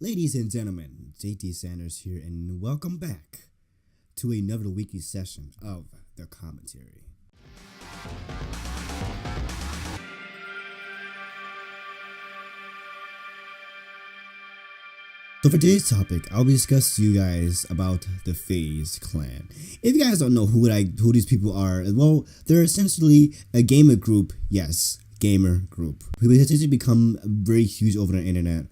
Ladies and gentlemen, JT Sanders here, and welcome back to another weekly session of the commentary. So for today's topic, I'll be discussing to you guys about the Faze Clan. If you guys don't know who these people are, well, they're essentially a gamer group. Yes, gamer group. Who has essentially become very huge over the internet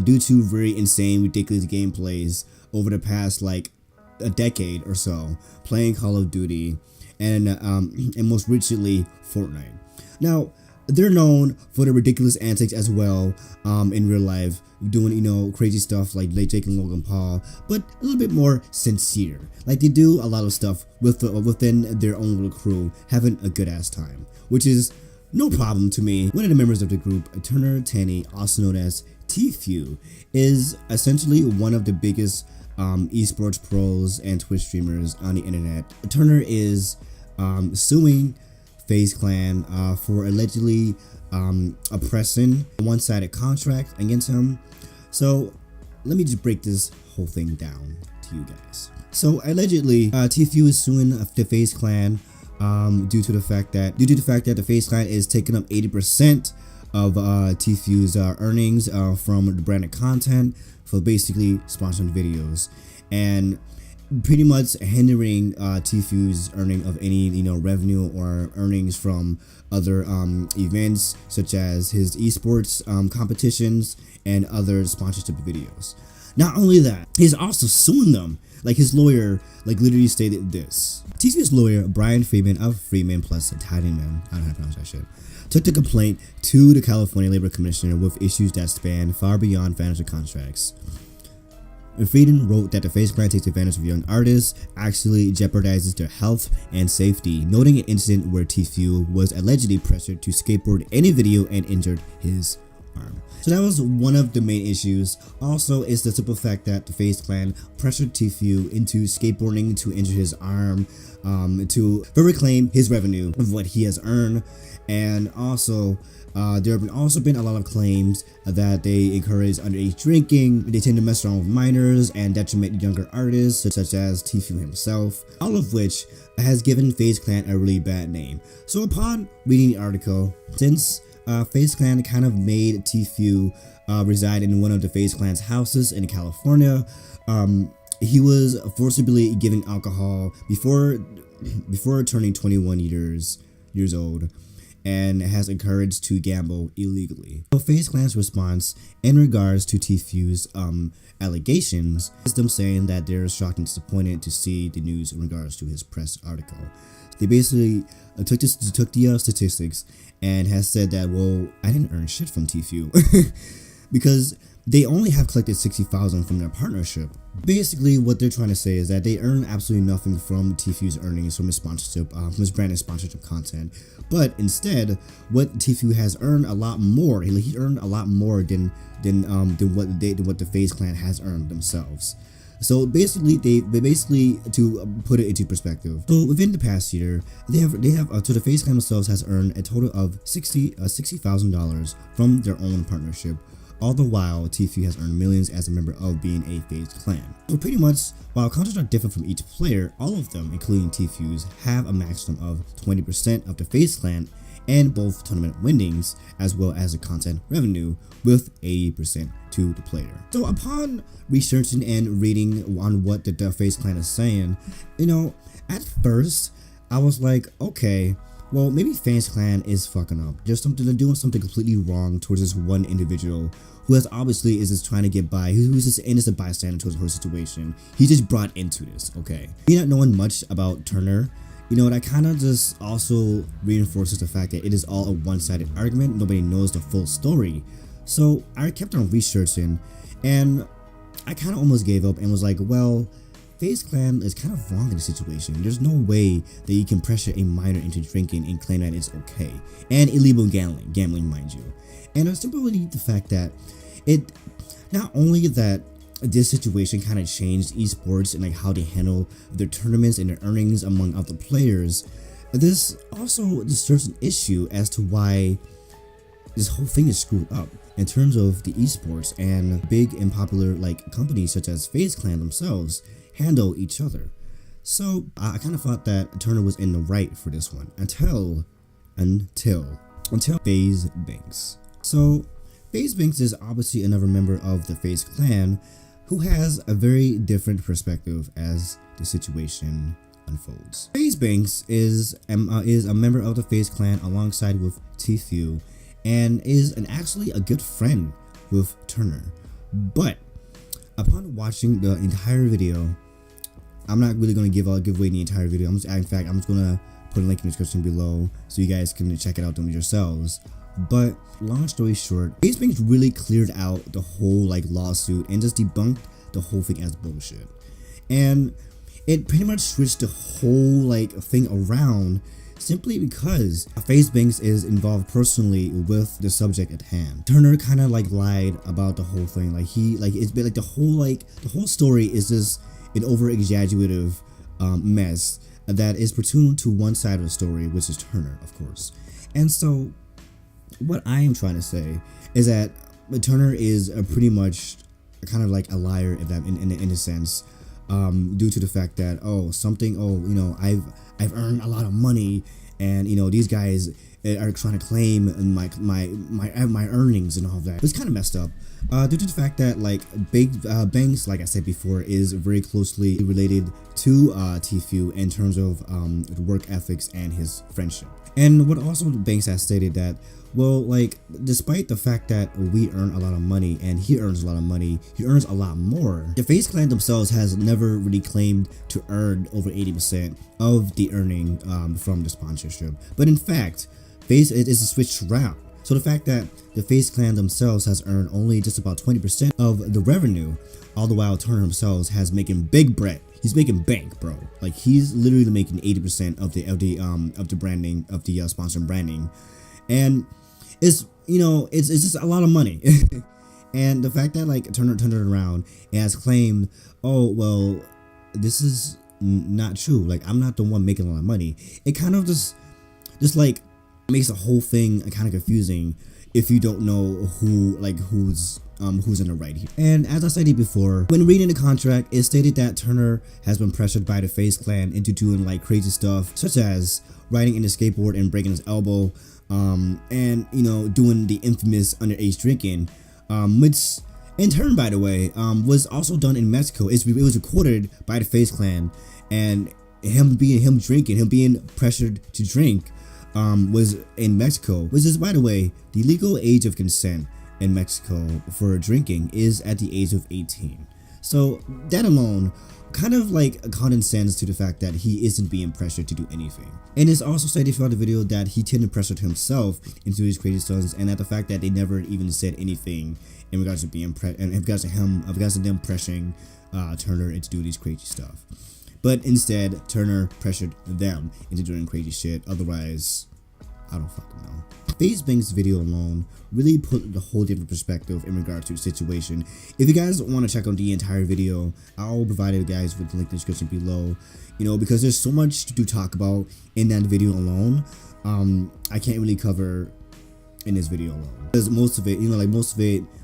due to very insane, ridiculous gameplays over the past like a decade or so, playing Call of Duty and most recently Fortnite. Now, they're known for their ridiculous antics as well in real life, doing crazy stuff like Jake and Logan Paul, but a little bit more sincere. Like they do a lot of stuff within their own little crew, having a good ass time, which is no problem to me. One of the members of the group, Turner Tanny, also known as Tfue, is essentially one of the biggest esports pros and Twitch streamers on the internet. Turner is suing Faze Clan for allegedly oppressing a one-sided contract against him. So let me just break this whole thing down to you guys. So allegedly, Tfue is suing the Faze Clan due to the fact that the Faze Clan is taking up 80% of Tfue's earnings from the branded content for basically sponsoring videos, and pretty much hindering Tfue's earning of any revenue or earnings from other events such as his esports competitions and other sponsorship videos. Not only that, he's also suing them. Like his lawyer literally stated this. Tfue's lawyer, Brian Freeman of Freeman plus Tidyman, I don't know how to pronounce that shit, took the complaint to the California Labor Commissioner with issues that span far beyond financial contracts. Freeman wrote that the Faze Clan takes advantage of young artists, actually jeopardizes their health and safety, noting an incident where Tfue was allegedly pressured to skateboard in a video and injured his arm. So that was one of the main issues. Also is the simple fact that the Faze Clan pressured Tfue into skateboarding to injure his arm to reclaim his revenue of what he has earned. And also there have also been a lot of claims that they encourage underage drinking, they tend to mess around with minors and detriment younger artists such as Tfue himself, all of which has given Faze Clan a really bad name. So upon reading the article, since Faze Clan kind of made Tfue reside in one of the Faze Clan's houses in California, he was forcibly given alcohol before turning 21 years old, and has encouraged to gamble illegally. So Faze Clan's response in regards to Tfue's allegations is them saying that they're shocked and disappointed to see the news in regards to his press article. They basically took the statistics and has said that, well, I didn't earn shit from Tfue because they only have collected $60,000 from their partnership. Basically, what they're trying to say is that they earn absolutely nothing from Tfue's earnings from his sponsorship, from his branded sponsorship content. But instead, what Tfue has earned a lot more. He earned a lot more than what the Faze Clan has earned themselves. So basically, to put it into perspective, so within the past year, so the Faze Clan themselves has earned a total of $60,000 from their own partnership. All the while, Tfue has earned millions as a member of being a Faze Clan. So pretty much, while contracts are different from each player, all of them, including Tfue's, have a maximum of 20% of the Faze Clan and both tournament winnings, as well as the content revenue, with 80% to the player. So upon researching and reading on what the Faze Clan is saying, at first, I was like, okay, well, maybe Faze Clan is fucking up. They're doing something completely wrong towards this one individual who obviously is just trying to get by, who's just innocent bystander towards the whole situation. He just brought into this, okay? Me not knowing much about Turner, that kind of just also reinforces the fact that it is all a one-sided argument. Nobody knows the full story. So I kept on researching, and I kind of almost gave up and was like, well, Faze Clan is kind of wrong in the situation. There's no way that you can pressure a minor into drinking and claim that it's okay. And illegal gambling, mind you. And it's simply the fact that it, not only that this situation kind of changed esports and how they handle their tournaments and their earnings among other players, this also disturbs an issue as to why this whole thing is screwed up in terms of the esports, and big and popular like companies such as Faze Clan themselves handle each other. So I kind of thought that Turner was in the right for this one until Faze Banks. So Faze Banks is obviously another member of the Faze Clan who has a very different perspective as the situation unfolds. Faze Banks is a member of the Faze Clan alongside with Tfue, and is actually a good friend with Turner. But upon watching the entire video, I'm not really going to give away the entire video. I'm just going to put a link in the description below so you guys can check it out them yourselves. But long story short, Faze Banks really cleared out the whole like lawsuit and just debunked the whole thing as bullshit. And it pretty much switched the whole like thing around simply because Faze Banks is involved personally with the subject at hand. Turner kind of like lied about the whole thing. Like it's been like the whole story is just an over exaggerative mess that is pertinent to one side of the story, which is Turner, of course. And so what I am trying to say is that Turner is pretty much kind of like a liar in a sense, due to the fact that I've earned a lot of money, and these guys are trying to claim my earnings and all of that. It's kind of messed up, due to the fact that like Banks, like I said before, is very closely related to Tfue in terms of work ethics and his friendship. And what also Banks has stated that, well, like, despite the fact that we earn a lot of money and he earns a lot of money, he earns a lot more. The Faze Clan themselves has never really claimed to earn over 80% of the earning from the sponsorship. But in fact, Faze is switched around. So the fact that the Faze Clan themselves has earned only just about 20% of the revenue, all the while Turner himself has making big bread. He's making bank, bro. Like, he's literally making 80% of the branding, of the sponsored branding, and it's just a lot of money. And the fact that like Turner turned it around and has claimed, oh well, this is not true. Like, I'm not the one making a lot of money. It kind of just like makes the whole thing kind of confusing if you don't know who's in the right here. And as I stated before, when reading the contract, it stated that Turner has been pressured by the Faze Clan into doing like crazy stuff, such as riding in a skateboard and breaking his elbow, and doing the infamous underage drinking, which in turn, by the way, was also done in Mexico. It was recorded by the Faze Clan, and him being pressured to drink was in Mexico, which is, by the way, the legal age of consent in Mexico for drinking is at the age of 18. So that alone kind of like condescends to the fact that he isn't being pressured to do anything. And it's also stated throughout the video that he didn't pressure himself into his crazy stunts, and that the fact that they never even said anything in regards to being in regards to them pressuring Turner into doing these crazy stuff. But instead, Turner pressured them into doing crazy shit. Otherwise, I don't fucking know. Faze Banks' video alone really put the whole different perspective in regards to the situation. If you guys want to check out the entire video, I'll provide you guys with the link in the description below. Because there's so much to talk about in that video alone. I can't really cover in this video alone, because most of it,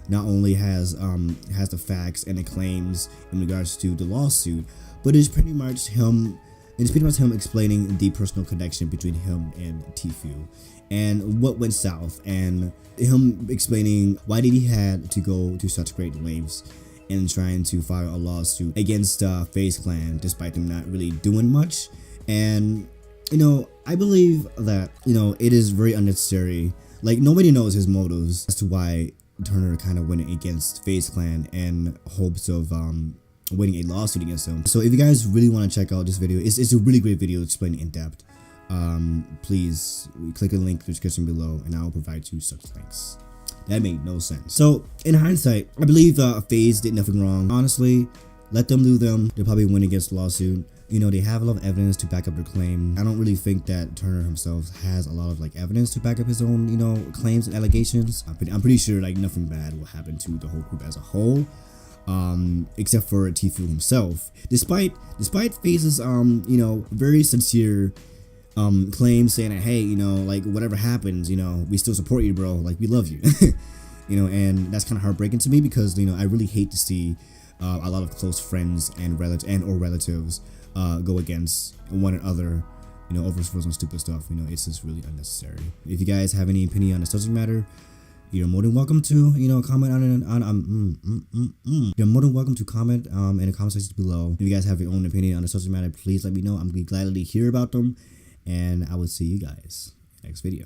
not only has the facts and the claims in regards to the lawsuit, but it's pretty much him. It's pretty much him explaining the personal connection between him and Tfue and what went south, and him explaining why did he had to go to such great lengths in trying to file a lawsuit against Faze Clan despite them not really doing much. And I believe that it is very unnecessary. Like, nobody knows his motives as to why Turner kind of went against Faze Clan in hopes of winning a lawsuit against him. So if you guys really want to check out this video, it's a really great video explaining in depth. Please click the link in the description below and I'll provide you such links. That made no sense. So in hindsight, I believe Faze did nothing wrong. Honestly, let them do them. They'll probably win against the lawsuit. They have a lot of evidence to back up their claim. I don't really think that Turner himself has a lot of evidence to back up his own claims and allegations. I'm pretty sure nothing bad will happen to the whole group as a whole. Except for Tfue himself, despite Faze's very sincere claims saying that, hey, you know, like whatever happens, you know, we still support you, bro. Like we love you. You know, and that's kind of heartbreaking to me because, you know, I really hate to see a lot of close friends and relatives go against one another, you know, over some stupid stuff. You know, it's just really unnecessary. If you guys have any opinion on the subject matter, you're more than welcome to, you know, comment You're more than welcome to comment in the comment section below. If you guys have your own opinion on the subject matter, please let me know. I'm gladly hear about them, and I will see you guys next video.